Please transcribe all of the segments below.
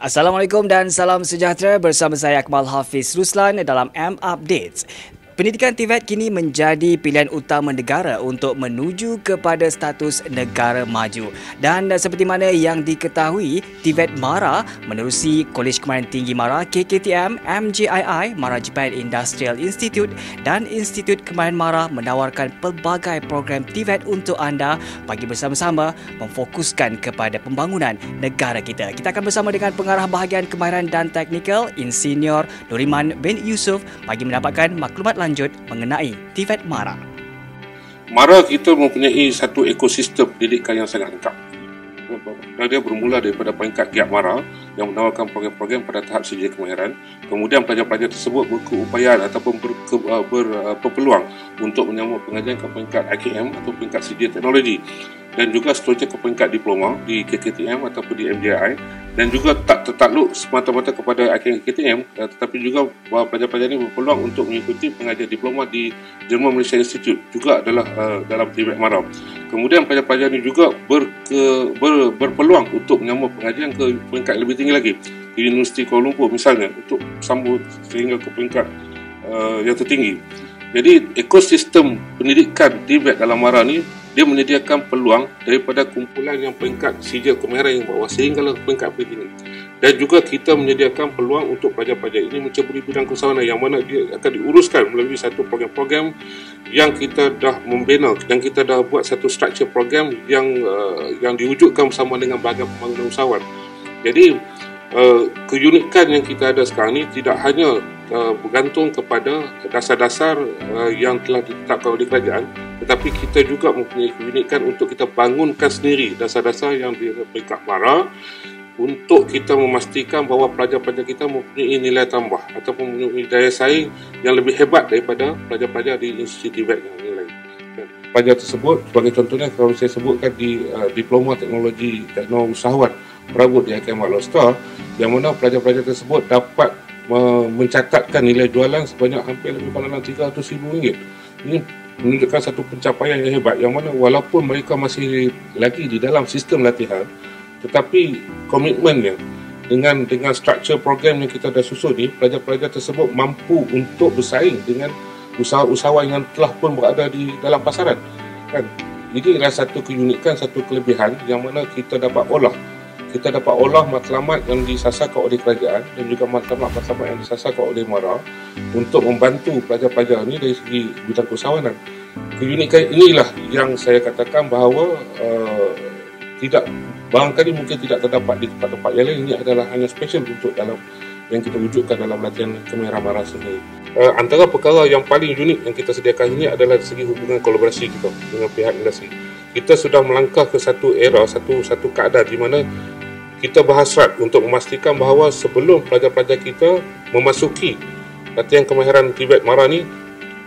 Assalamualaikum dan salam sejahtera, bersama saya Akmal Hafiz Ruslan dalam M Updates. Pendidikan TVET kini menjadi pilihan utama negara untuk menuju kepada status negara maju. Dan seperti mana yang diketahui, TVET MARA menerusi Kolej Kemahiran Tinggi MARA KKTM, MJII, MARA Japan Industrial Institute dan Institut Kemahiran MARA menawarkan pelbagai program TVET untuk anda bagi bersama-sama memfokuskan kepada pembangunan negara kita. Kita akan bersama dengan pengarah bahagian kemahiran dan teknikal Insinyur Nuriman bin Yusuf bagi mendapatkan maklumat lanjut mengenai TVET MARA. MARA kita mempunyai satu ekosistem pendidikan yang sangat lengkap. Dia bermula daripada peringkat GIAP MARA yang menawarkan program-program pada tahap sedia kemahiran. Kemudian pelajar-pelajar tersebut berkeupayaan ataupun berpeluang untuk menyambut pengajian ke peringkat IKM atau peringkat sedia teknologi, dan juga seterusnya ke peringkat diploma di KKTM ataupun di MJI, dan juga tak tertakluk semata-mata kepada KKTM, tetapi juga pelajar-pelajar ini berpeluang untuk mengikuti pengajian diploma di German Malaysia Institute, juga adalah dalam TVET MARA. Kemudian pelajar-pelajar ini juga berpeluang untuk menyambut pengajian ke peringkat lebih tinggi lagi di Universiti Kuala Lumpur misalnya, untuk sambut sehingga ke peringkat yang tertinggi. Jadi ekosistem pendidikan TVET dalam MARA ni dia menyediakan peluang daripada kumpulan yang peringkat sijil kemahiran yang bawah sehingga ke peringkat lebih tinggi. Dan juga kita menyediakan peluang untuk pelajar-pelajar ini menceburi bidang keusahawanan yang mana dia akan diuruskan melalui satu program-program yang kita dah membina, dan kita dah buat satu structure program yang diwujudkan bersama dengan bahagian pembangunan usahawan. Jadi keunikan yang kita ada sekarang ni tidak hanya bergantung kepada dasar-dasar yang telah ditetapkan oleh kerajaan, tetapi kita juga mempunyai keunikan untuk kita bangunkan sendiri dasar-dasar yang di peringkat MARA untuk kita memastikan bahawa pelajar-pelajar kita mempunyai nilai tambah ataupun mempunyai daya saing yang lebih hebat daripada pelajar-pelajar di institusi TVET yang lain. Pelajar tersebut, sebagai contohnya kalau saya sebutkan di Diploma Teknologi Teknologi Usahawan Perabot di IKM Alostar, yang mana pelajar-pelajar tersebut dapat mencatatkan nilai jualan sebanyak hampir lebih kurang RM300,000. Ini menunjukkan satu pencapaian yang hebat, yang mana walaupun mereka masih lagi di dalam sistem latihan, tetapi komitmennya dengan struktur program yang kita dah susun ni, pelajar-pelajar tersebut mampu untuk bersaing dengan usahawan yang telah pun berada di dalam pasaran, kan? Ini adalah satu keunikan, satu kelebihan yang mana kita dapat olah matlamat yang disasarkan oleh kerajaan dan juga matlamat yang disasarkan oleh MARA untuk membantu pelajar-pelajar ini dari segi bidang keusahawanan. Keunikan inilah yang saya katakan bahawa barangkali mungkin tidak terdapat di tempat-tempat yang lain. Ini adalah hanya special untuk dalam yang kita wujudkan dalam latihan kemahiran MARA sendiri. Antara perkara yang paling unik yang kita sediakan ini adalah segi hubungan kolaborasi kita dengan pihak industri. Kita sudah melangkah ke satu era, satu keadaan di mana kita berhasrat untuk memastikan bahawa sebelum pelajar-pelajar kita memasuki latihan kemahiran TVET MARA ni,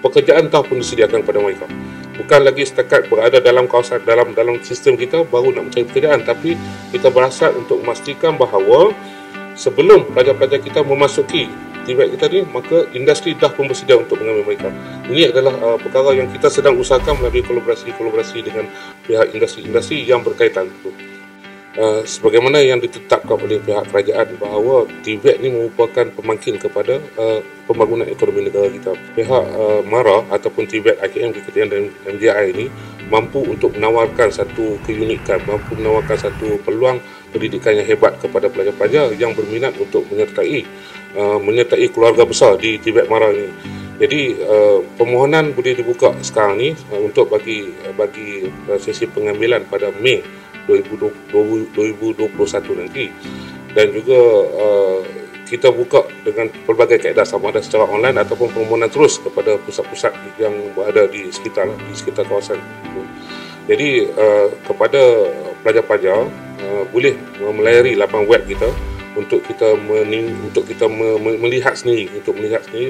pekerjaan telah pun disediakan kepada mereka. Bukan lagi setakat berada dalam kawasan dalam sistem kita baru nak mencari pekerjaan, tapi kita berhasrat untuk memastikan bahawa sebelum pelajar-pelajar kita memasuki TVET kita ni, maka industri dah pun bersedia untuk mengambil mereka. Ini adalah perkara yang kita sedang usahakan melalui kolaborasi dengan pihak industri yang berkaitan. Sebagaimana yang ditetapkan oleh pihak kerajaan bahawa TVET ini merupakan pemangkin kepada pembangunan ekonomi negara kita. Pihak MARA ataupun TVET, IKM, KKTM dan MJI ini mampu untuk menawarkan satu keunikan, mampu menawarkan satu peluang pendidikan yang hebat kepada pelajar-pelajar yang berminat untuk menyertai keluarga besar di TVET MARA ini. Jadi permohonan boleh dibuka sekarang ni untuk bagi sesi pengambilan pada Mei 2021 nanti, dan juga kita buka dengan pelbagai kaedah, sama ada secara online ataupun permohonan terus kepada pusat-pusat yang berada di sekitar kawasan. Jadi kepada pelajar-pelajar boleh melayari laman web kita untuk kita melihat sendiri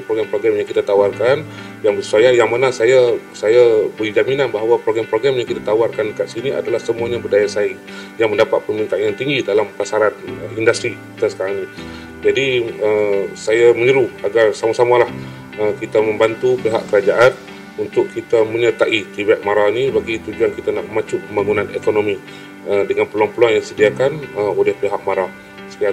program-program yang kita tawarkan yang bersesuaian, yang mana saya beri jaminan bahawa program-program yang kita tawarkan kat sini adalah semuanya berdaya saing yang mendapat permintaan yang tinggi dalam pasaran industri kita sekarang ini. Jadi saya menyeru agar sama-samalah kita membantu pihak kerajaan untuk kita menyertai TVET MARA ni bagi tujuan kita nak memacu pembangunan ekonomi dengan peluang-peluang yang disediakan oleh pihak MARA. Sekian.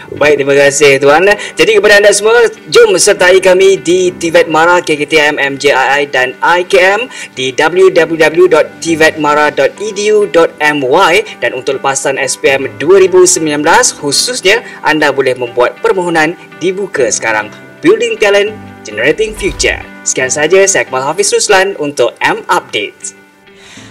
Baik, terima kasih tuan. Jadi kepada anda semua, jom sertai kami di TVET Mara, KKTM, MJII dan IKM di www.tvetmara.edu.my, dan untuk lepasan SPM 2019 khususnya, anda boleh membuat permohonan dibuka sekarang. Building Talent, Generating Future. Sekian saja, saya Akmal Hafiz Ruslan untuk M Update.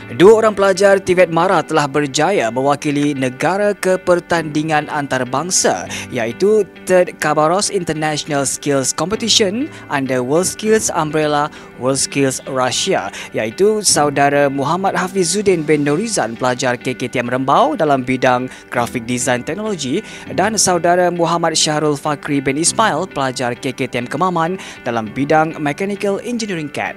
Dua orang pelajar TVET Mara telah berjaya mewakili negara ke pertandingan antarabangsa iaitu Third Khabarovsk International Skills Competition under WorldSkills umbrella WorldSkills Russia, iaitu saudara Muhammad Hafizuddin bin Nurizan, pelajar KKTM Rembau dalam bidang grafik design teknologi, dan saudara Muhammad Syahrul Fakri bin Ismail, pelajar KKTM Kemaman dalam bidang Mechanical Engineering CAD.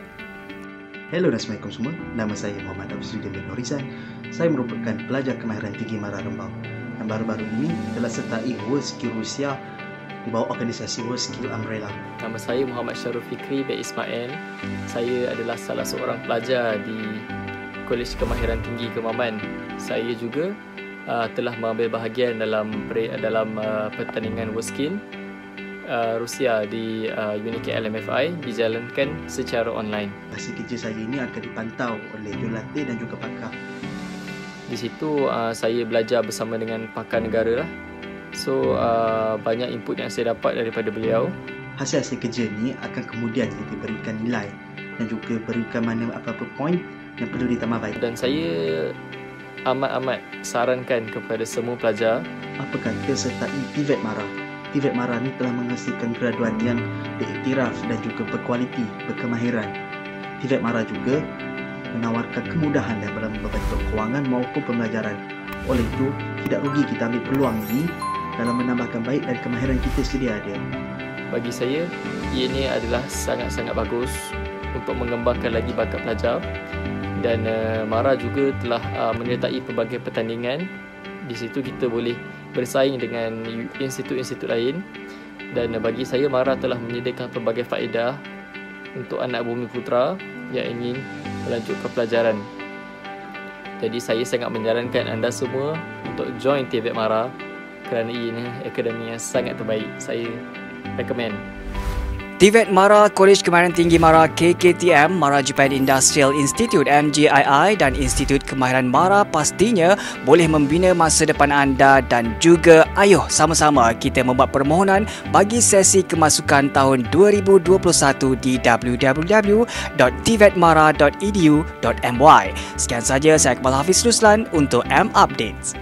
Hello dan Assalamualaikum semua. Nama saya Muhammad Hafizuddin bin Nurizan. Saya merupakan pelajar kemahiran tinggi Mara Rembau yang baru-baru ini telah sertai WorldSkills Rusia di bawah organisasi WorldSkills Umbrella. Nama saya Muhammad Syahrul Fakri bin Ismail. Saya adalah salah seorang pelajar di Kolej Kemahiran Tinggi Kemaman. Saya juga telah mengambil bahagian dalam pertandingan WorldSkills Rusia di unit LMFI dijalankan secara online. Hasil kerja saya ini akan dipantau oleh jurulatih dan juga pakar. Di situ saya belajar bersama dengan pakar negara lah. So banyak input yang saya dapat daripada beliau. Hasil-hasil kerja ini akan kemudian diberikan nilai dan juga berikan mana apa-apa poin yang perlu ditambah baik. Dan saya amat sarankan kepada semua pelajar apa kata sertai TVET Mara. TVET Mara ni telah menghasilkan graduan yang diiktiraf dan juga berkualiti, berkemahiran. TVET Mara juga menawarkan kemudahan dalam berbentuk kewangan maupun pembelajaran. Oleh itu, tidak rugi kita ambil peluang ini dalam menambahkan baik dan kemahiran kita sedia ada. Bagi saya, ini adalah sangat-sangat bagus untuk mengembangkan lagi bakat pelajar. Dan Mara juga telah menyertai pelbagai pertandingan. Di situ kita boleh bersaing dengan institut-institut lain, dan bagi saya Mara telah menyediakan pelbagai faedah untuk anak bumi putera yang ingin melanjutkan pelajaran. Jadi saya sangat menyarankan anda semua untuk join TVET Mara kerana ini akademi yang sangat terbaik. Saya recommend. TVET Mara, Kolej Kemahiran Tinggi Mara KKTM, Mara Japan Industrial Institute MJII dan Institut Kemahiran Mara pastinya boleh membina masa depan anda, dan juga ayuh sama-sama kita membuat permohonan bagi sesi kemasukan tahun 2021 di www.tvetmara.edu.my. Sekian saja, saya Akmal Hafiz Ruslan untuk M Updates.